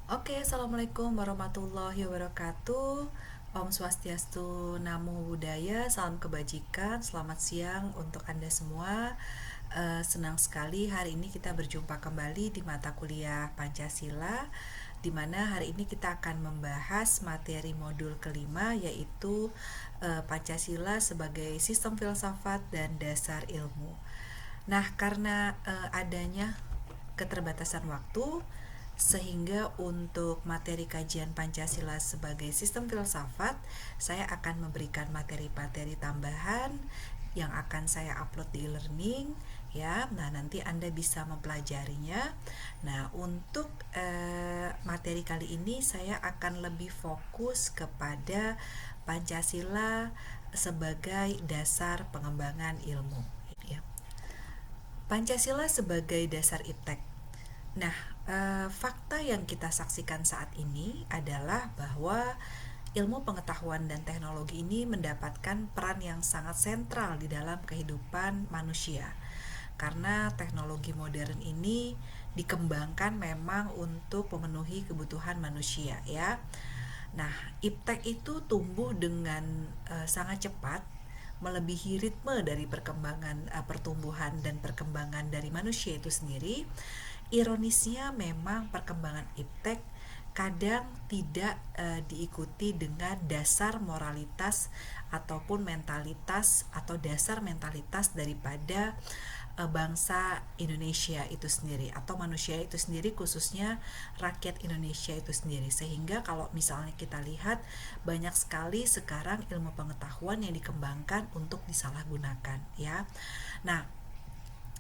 Oke, Assalamualaikum warahmatullahi wabarakatuh. Om Swastiastu, Namo Buddhaya, salam kebajikan, selamat siang untuk Anda semua. Senang sekali hari ini kita berjumpa kembali di mata kuliah Pancasila, di mana hari ini kita akan membahas materi modul kelima, yaitu Pancasila sebagai sistem filsafat dan dasar ilmu. Nah, karena adanya keterbatasan waktu, sehingga untuk materi kajian Pancasila sebagai sistem filsafat, saya akan memberikan materi-materi tambahan yang akan saya upload di e-learning ya. Nah, nanti Anda bisa mempelajarinya. Nah, untuk materi kali ini saya akan lebih fokus kepada Pancasila sebagai dasar pengembangan ilmu ya. Pancasila sebagai dasar iptek. Nah, fakta yang kita saksikan saat ini adalah bahwa ilmu pengetahuan dan teknologi ini mendapatkan peran yang sangat sentral di dalam kehidupan manusia. Karena teknologi modern ini dikembangkan memang untuk memenuhi kebutuhan manusia ya. Nah, iptek itu tumbuh dengan sangat cepat, melebihi ritme dari perkembangan pertumbuhan dan perkembangan dari manusia itu sendiri. Ironisnya memang perkembangan iptek kadang tidak diikuti dengan dasar moralitas ataupun mentalitas atau dasar mentalitas daripada bangsa Indonesia itu sendiri atau manusia itu sendiri, khususnya rakyat Indonesia itu sendiri. Sehingga kalau misalnya kita lihat, banyak sekali sekarang ilmu pengetahuan yang dikembangkan untuk disalahgunakan ya. Nah,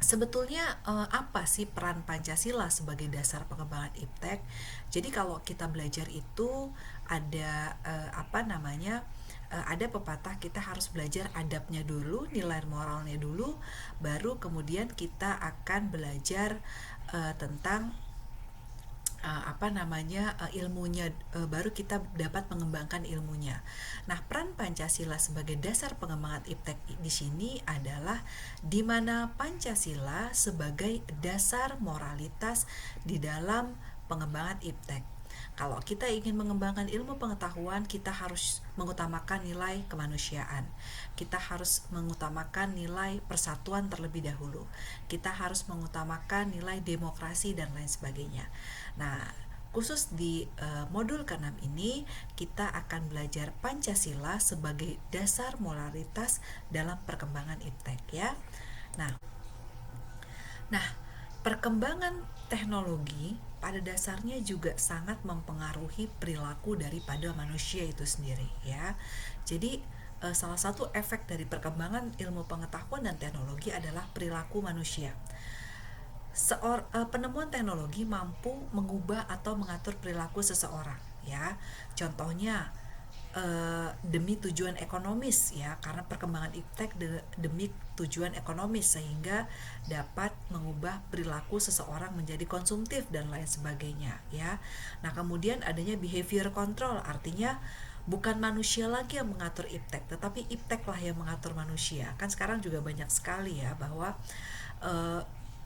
sebetulnya apa sih peran Pancasila sebagai dasar pengembangan iptek? Jadi kalau kita belajar itu ada ada pepatah, kita harus belajar adabnya dulu, nilai moralnya dulu, baru kemudian kita akan belajar tentang ilmunya, baru kita dapat mengembangkan ilmunya. Nah, peran Pancasila sebagai dasar pengembangan iptek di sini adalah di mana Pancasila sebagai dasar moralitas di dalam pengembangan iptek. Kalau kita ingin mengembangkan ilmu pengetahuan, kita harus mengutamakan nilai kemanusiaan. Kita harus mengutamakan nilai persatuan terlebih dahulu. Kita harus mengutamakan nilai demokrasi dan lain sebagainya. Nah, khusus di modul ke-6 ini kita akan belajar Pancasila sebagai dasar moralitas dalam perkembangan iptek ya. Nah, Nah, perkembangan teknologi pada dasarnya juga sangat mempengaruhi perilaku daripada manusia itu sendiri ya. Jadi salah satu efek dari perkembangan ilmu pengetahuan dan teknologi adalah perilaku manusia. Penemuan teknologi mampu mengubah atau mengatur perilaku seseorang ya. Contohnya demi tujuan ekonomis ya, karena perkembangan iptek demi tujuan ekonomis sehingga dapat mengubah perilaku seseorang menjadi konsumtif dan lain sebagainya ya. Nah, kemudian adanya behavior control, artinya bukan manusia lagi yang mengatur iptek, tetapi ipteklah yang mengatur manusia. Kan sekarang juga banyak sekali ya bahwa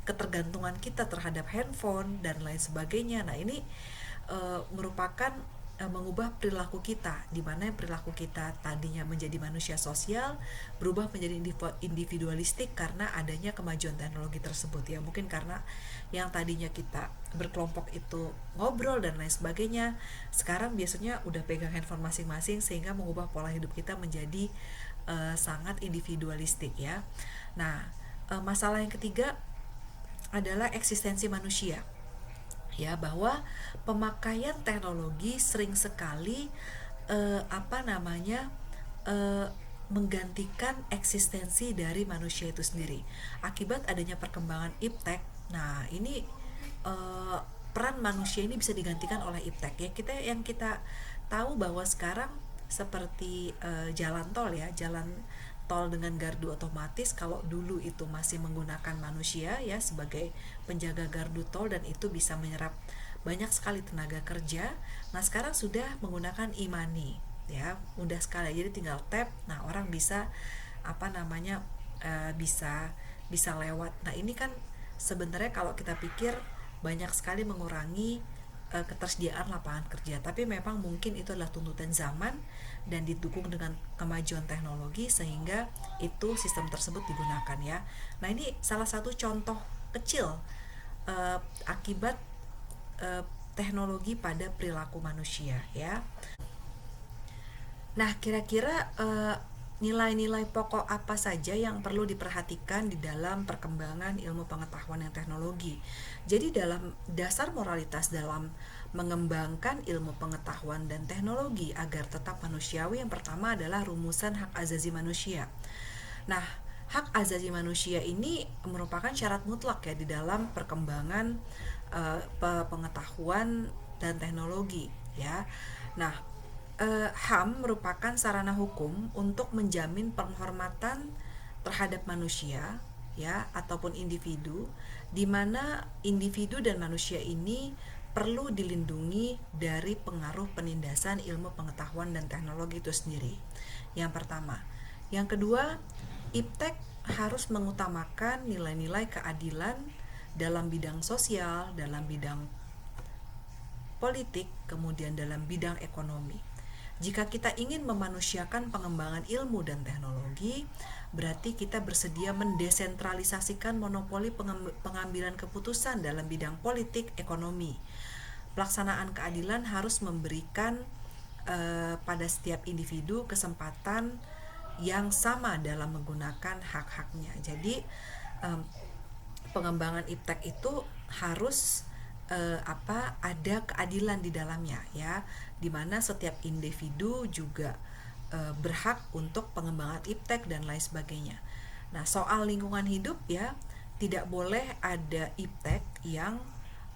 ketergantungan kita terhadap handphone dan lain sebagainya. Nah, ini merupakan mengubah perilaku kita, di mana perilaku kita tadinya menjadi manusia sosial berubah menjadi individualistik karena adanya kemajuan teknologi tersebut ya. Mungkin karena yang tadinya kita berkelompok itu ngobrol dan lain sebagainya, sekarang biasanya udah pegang handphone masing-masing, sehingga mengubah pola hidup kita menjadi sangat individualistik ya. Nah, masalah yang ketiga adalah eksistensi manusia ya, bahwa pemakaian teknologi sering sekali menggantikan eksistensi dari manusia itu sendiri akibat adanya perkembangan iptek. Nah, ini eh, peran manusia ini bisa digantikan oleh iptek ya. Kita tahu bahwa sekarang seperti jalan tol ya, jalan tol dengan gardu otomatis. Kalau dulu itu masih menggunakan manusia ya sebagai penjaga gardu tol, dan itu bisa menyerap banyak sekali tenaga kerja. Nah, sekarang sudah menggunakan e-money ya, mudah sekali, jadi tinggal tap. Nah, orang bisa bisa lewat. Nah, ini kan sebenarnya kalau kita pikir banyak sekali mengurangi ketersediaan lapangan kerja, tapi memang mungkin itu adalah tuntutan zaman dan didukung dengan kemajuan teknologi sehingga itu sistem tersebut digunakan ya. Nah, ini salah satu contoh kecil akibat teknologi pada perilaku manusia ya. Nah, kira-kira nilai-nilai pokok apa saja yang perlu diperhatikan di dalam perkembangan ilmu pengetahuan dan teknologi. Jadi dalam dasar moralitas dalam mengembangkan ilmu pengetahuan dan teknologi agar tetap manusiawi, yang pertama adalah rumusan hak azazi manusia. Nah, hak azazi manusia ini merupakan syarat mutlak ya di dalam perkembangan pengetahuan dan teknologi ya. Nah, HAM merupakan sarana hukum untuk menjamin penghormatan terhadap manusia ya ataupun individu, di mana individu dan manusia ini perlu dilindungi dari pengaruh penindasan ilmu pengetahuan dan teknologi itu sendiri. Yang pertama. Yang kedua, IPTEK harus mengutamakan nilai-nilai keadilan dalam bidang sosial, dalam bidang politik, kemudian dalam bidang ekonomi. Jika kita ingin memanusiakan pengembangan ilmu dan teknologi, berarti kita bersedia mendesentralisasikan monopoli pengambilan keputusan dalam bidang politik, ekonomi. Pelaksanaan keadilan harus memberikan pada setiap individu kesempatan yang sama dalam menggunakan hak-haknya. Jadi pengembangan IPTEK itu harus ada keadilan di dalamnya ya, dimana setiap individu juga berhak untuk pengembangan IPTEK dan lain sebagainya. Nah, soal lingkungan hidup ya, tidak boleh ada IPTEK yang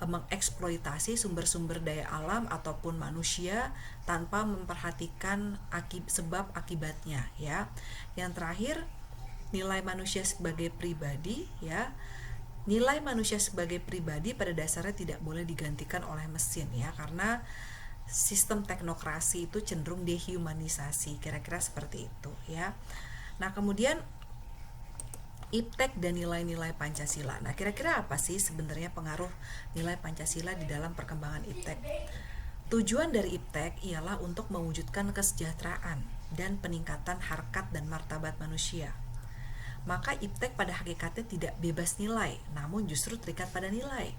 mengeksploitasi sumber-sumber daya alam ataupun manusia tanpa memperhatikan sebab akibatnya ya. Yang terakhir, nilai manusia sebagai pribadi ya. Nilai manusia sebagai pribadi pada dasarnya tidak boleh digantikan oleh mesin ya, karena sistem teknokrasi itu cenderung dehumanisasi, kira-kira seperti itu ya. Nah, kemudian IPTEK dan nilai-nilai Pancasila. Nah, kira-kira apa sih sebenarnya pengaruh nilai Pancasila di dalam perkembangan IPTEK? Tujuan dari IPTEK ialah untuk mewujudkan kesejahteraan dan peningkatan harkat dan martabat manusia. Maka IPTEK pada hakikatnya tidak bebas nilai, namun justru terikat pada nilai.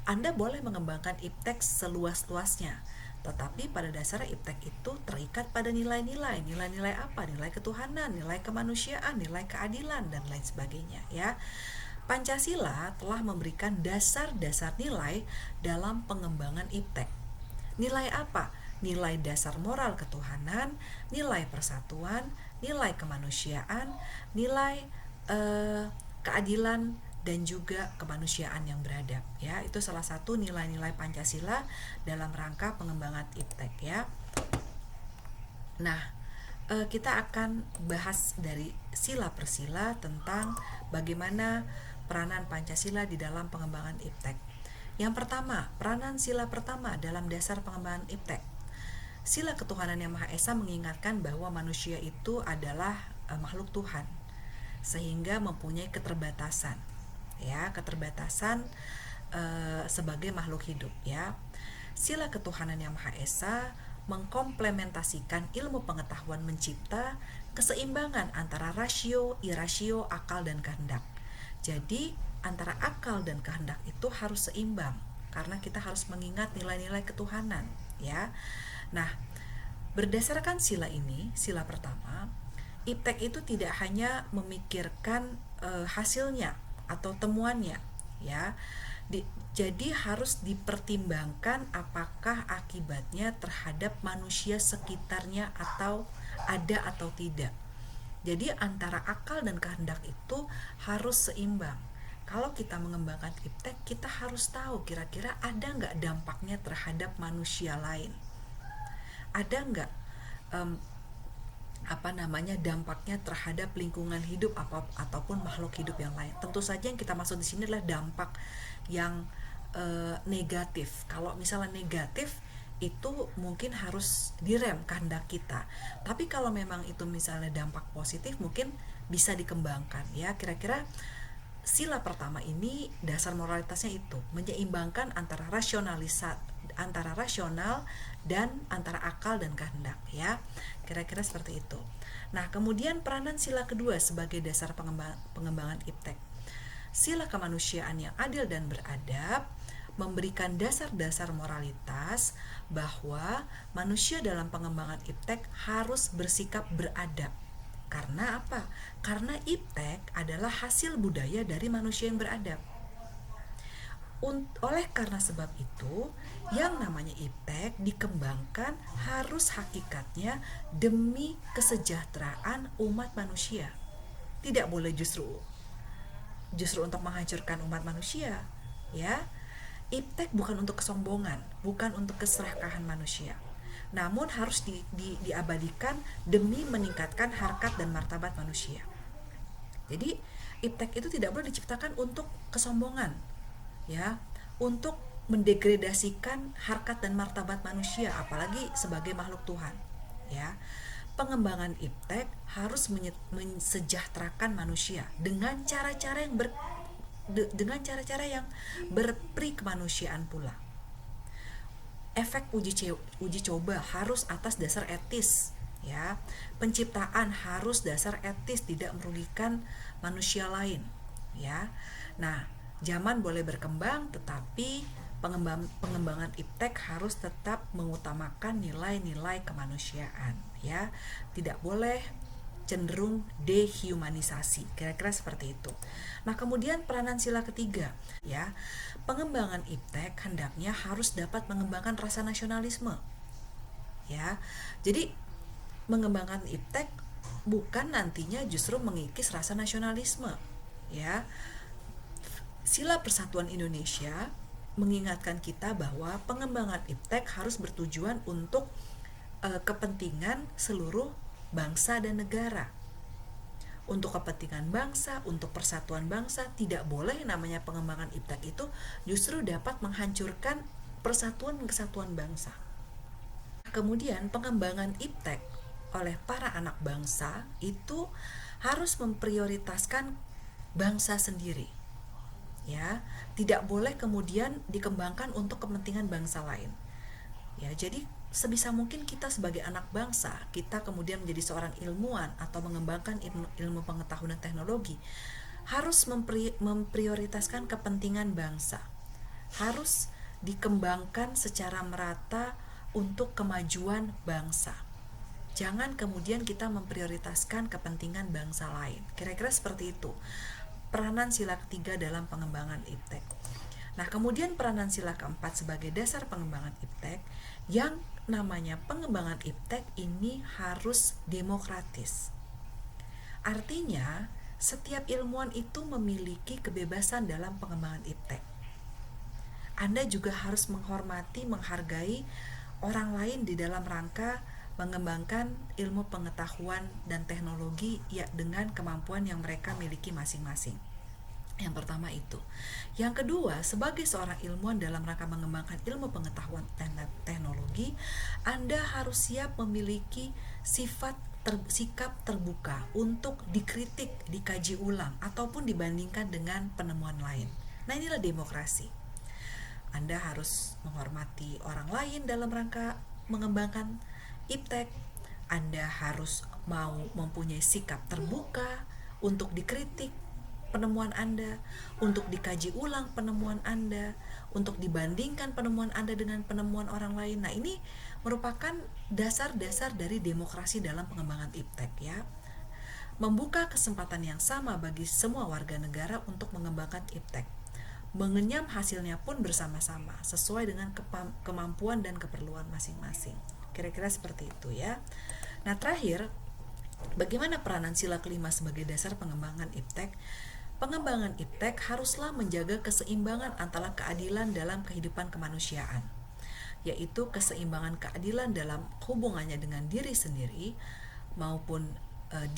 Anda boleh mengembangkan IPTEK seluas-luasnya, tetapi pada dasarnya IPTEK itu terikat pada nilai-nilai. Nilai-nilai apa? Nilai ketuhanan, nilai kemanusiaan, nilai keadilan, dan lain sebagainya ya. Pancasila telah memberikan dasar-dasar nilai dalam pengembangan IPTEK. Nilai apa? Nilai dasar moral ketuhanan, nilai persatuan, nilai kemanusiaan, nilai keadilan, dan juga kemanusiaan yang beradab ya. Itu salah satu nilai-nilai Pancasila dalam rangka pengembangan IPTEK ya. Nah, kita akan bahas dari sila per sila tentang bagaimana peranan Pancasila di dalam pengembangan IPTEK. Yang pertama, peranan sila pertama dalam dasar pengembangan IPTEK. Sila ketuhanan yang Maha Esa mengingatkan bahwa manusia itu adalah makhluk Tuhan, sehingga mempunyai keterbatasan ya, keterbatasan sebagai makhluk hidup ya. Sila ketuhanan yang Maha Esa mengkomplementasikan ilmu pengetahuan mencipta keseimbangan antara rasio, irasio, akal, dan kehendak. Jadi antara akal dan kehendak itu harus seimbang, karena kita harus mengingat nilai-nilai ketuhanan ya. Nah, berdasarkan sila ini, sila pertama, IPTEK itu tidak hanya memikirkan hasilnya atau temuannya ya. Jadi harus dipertimbangkan apakah akibatnya terhadap manusia sekitarnya atau ada atau tidak. Jadi antara akal dan kehendak itu harus seimbang. Kalau kita mengembangkan IPTEK, kita harus tahu kira-kira ada nggak dampaknya terhadap manusia lain. Ada nggak dampaknya terhadap lingkungan hidup ataupun makhluk hidup yang lain. Tentu saja yang kita maksud di sini adalah dampak yang negatif. Kalau misalnya negatif, itu mungkin harus direm kehendak kita. Tapi kalau memang itu misalnya dampak positif, mungkin bisa dikembangkan ya. Kira-kira sila pertama ini dasar moralitasnya itu menyeimbangkan antara antara rasional dan antara akal dan kehendak, ya. Kira-kira seperti itu. Nah, kemudian peranan sila kedua sebagai dasar pengembangan iptek. Sila kemanusiaan yang adil dan beradab memberikan dasar-dasar moralitas bahwa manusia dalam pengembangan iptek harus bersikap beradab. Karena apa? Karena iptek adalah hasil budaya dari manusia yang beradab. Oleh karena sebab itu, yang namanya iptek dikembangkan harus hakikatnya demi kesejahteraan umat manusia. Tidak boleh justru untuk menghancurkan umat manusia, ya. Iptek bukan untuk kesombongan, bukan untuk keserakahan manusia, namun harus diabadikan demi meningkatkan harkat dan martabat manusia. Jadi iptek itu tidak boleh diciptakan untuk kesombongan, ya, untuk mendegradasikan harkat dan martabat manusia, apalagi sebagai makhluk Tuhan, ya. Pengembangan iptek harus mensejahterakan manusia dengan cara-cara yang berperi kemanusiaan pula. Efek uji coba harus atas dasar etis, ya. Penciptaan harus dasar etis, tidak merugikan manusia lain, ya. Nah, zaman boleh berkembang, tetapi pengembangan iptek harus tetap mengutamakan nilai-nilai kemanusiaan, ya. Tidak boleh cenderung dehumanisasi, kira-kira seperti itu. Nah, kemudian peranan sila ketiga, ya. Pengembangan iptek hendaknya harus dapat mengembangkan rasa nasionalisme, ya. Jadi mengembangkan iptek bukan nantinya justru mengikis rasa nasionalisme, ya. Sila Persatuan Indonesia mengingatkan kita bahwa pengembangan iptek harus bertujuan untuk kepentingan seluruh bangsa dan negara. Untuk kepentingan bangsa, untuk persatuan bangsa, tidak boleh namanya pengembangan iptek itu justru dapat menghancurkan persatuan dan kesatuan bangsa. Kemudian pengembangan iptek oleh para anak bangsa itu harus memprioritaskan bangsa sendiri, ya. Tidak boleh kemudian dikembangkan untuk kepentingan bangsa lain, ya. Jadi sebisa mungkin kita sebagai anak bangsa, kita kemudian menjadi seorang ilmuwan atau mengembangkan ilmu pengetahuan dan teknologi, harus memprioritaskan kepentingan bangsa, harus dikembangkan secara merata untuk kemajuan bangsa. Jangan kemudian kita memprioritaskan kepentingan bangsa lain. Kira-kira seperti itu peranan sila ketiga dalam pengembangan iptek. Nah, kemudian peranan sila keempat sebagai dasar pengembangan iptek, yang namanya pengembangan iptek ini harus demokratis. Artinya, setiap ilmuwan itu memiliki kebebasan dalam pengembangan iptek. Anda juga harus menghormati, menghargai orang lain di dalam rangka mengembangkan ilmu pengetahuan dan teknologi, ya, dengan kemampuan yang mereka miliki masing-masing. Yang pertama itu. Yang kedua, sebagai seorang ilmuwan dalam rangka mengembangkan ilmu pengetahuan dan teknologi, Anda harus siap memiliki sikap terbuka untuk dikritik, dikaji ulang, ataupun dibandingkan dengan penemuan lain. Nah, inilah demokrasi. Anda harus menghormati orang lain dalam rangka mengembangkan iptek. Anda harus mau mempunyai sikap terbuka untuk dikritik penemuan Anda, untuk dikaji ulang penemuan Anda, untuk dibandingkan penemuan Anda dengan penemuan orang lain. Nah, ini merupakan dasar-dasar dari demokrasi dalam pengembangan iptek, ya. Membuka kesempatan yang sama bagi semua warga negara untuk mengembangkan iptek. Mengenyam hasilnya pun bersama-sama sesuai dengan kemampuan dan keperluan masing-masing. Kira-kira seperti itu, ya. Nah, terakhir, bagaimana peranan sila kelima sebagai dasar pengembangan iptek? Pengembangan iptek haruslah menjaga keseimbangan antara keadilan dalam kehidupan kemanusiaan, yaitu keseimbangan keadilan dalam hubungannya dengan diri sendiri maupun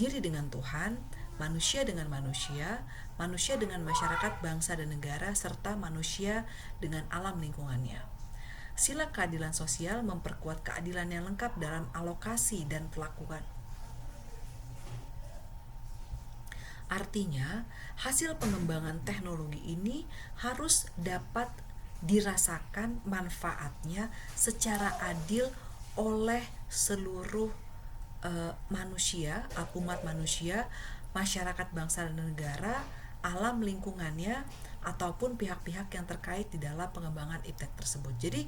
diri dengan Tuhan, manusia dengan manusia, manusia dengan masyarakat, bangsa dan negara, serta manusia dengan alam lingkungannya. Sila keadilan sosial memperkuat keadilan yang lengkap dalam alokasi dan perlakuan. Artinya, hasil pengembangan teknologi ini harus dapat dirasakan manfaatnya secara adil oleh seluruh manusia, umat manusia, masyarakat bangsa dan negara, alam lingkungannya, ataupun pihak-pihak yang terkait di dalam pengembangan iptek tersebut. Jadi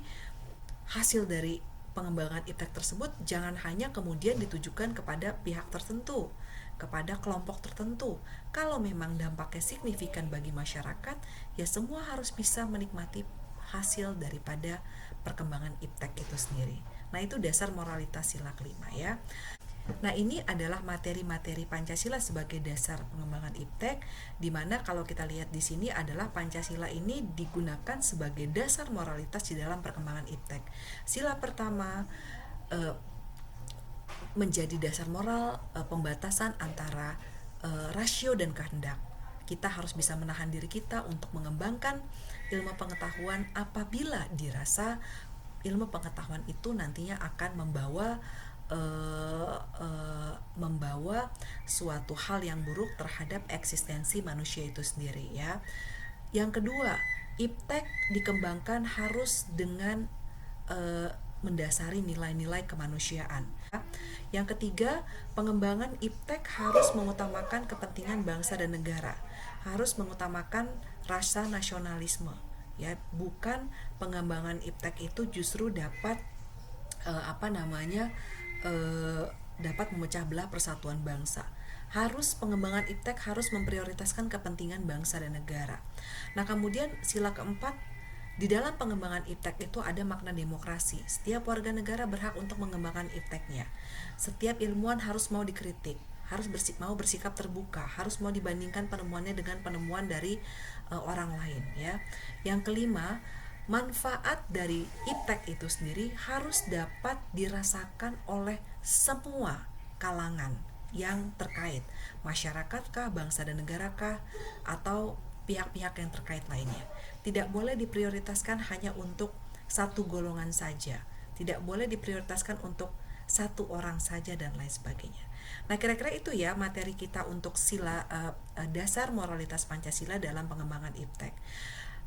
hasil dari pengembangan iptek tersebut jangan hanya kemudian ditujukan kepada pihak tertentu, kepada kelompok tertentu. Kalau memang dampaknya signifikan bagi masyarakat, ya semua harus bisa menikmati hasil daripada perkembangan iptek itu sendiri. Nah, itu dasar moralitas sila kelima ya. Nah, ini adalah materi-materi Pancasila sebagai dasar pengembangan iptek, di mana kalau kita lihat di sini adalah Pancasila ini digunakan sebagai dasar moralitas di dalam perkembangan iptek. Sila pertama menjadi dasar moral, pembatasan antara rasio dan kehendak. Kita harus bisa menahan diri kita untuk mengembangkan ilmu pengetahuan apabila dirasa ilmu pengetahuan itu nantinya akan membawa suatu hal yang buruk terhadap eksistensi manusia itu sendiri ya. Yang kedua, iptek dikembangkan harus dengan mendasari nilai-nilai kemanusiaan. Yang ketiga, pengembangan iptek harus mengutamakan kepentingan bangsa dan negara, harus mengutamakan rasa nasionalisme ya, bukan pengembangan iptek itu justru dapat dapat memecah belah persatuan bangsa. Pengembangan iptek harus memprioritaskan kepentingan bangsa dan negara. Nah, kemudian sila keempat, di dalam pengembangan iptek itu ada makna demokrasi. Setiap warga negara berhak untuk mengembangkan ipteknya. Setiap ilmuwan harus mau dikritik, harus mau bersikap terbuka, harus mau dibandingkan penemuannya dengan penemuan dari orang lain ya. Yang kelima, manfaat dari iptek itu sendiri harus dapat dirasakan oleh semua kalangan yang terkait, masyarakat kah, bangsa dan negara kah, atau pihak-pihak yang terkait lainnya. Tidak boleh diprioritaskan hanya untuk satu golongan saja, tidak boleh diprioritaskan untuk satu orang saja dan lain sebagainya. Nah, kira-kira itu ya materi kita untuk sila dasar moralitas Pancasila dalam pengembangan iptek.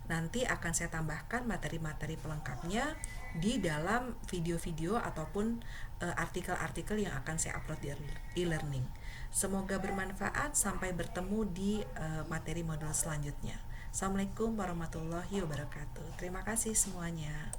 Nanti akan saya tambahkan materi-materi pelengkapnya di dalam video-video ataupun artikel-artikel yang akan saya upload di e-learning. Semoga bermanfaat. Sampai bertemu di materi modul selanjutnya. Assalamualaikum warahmatullahi wabarakatuh. Terima kasih semuanya.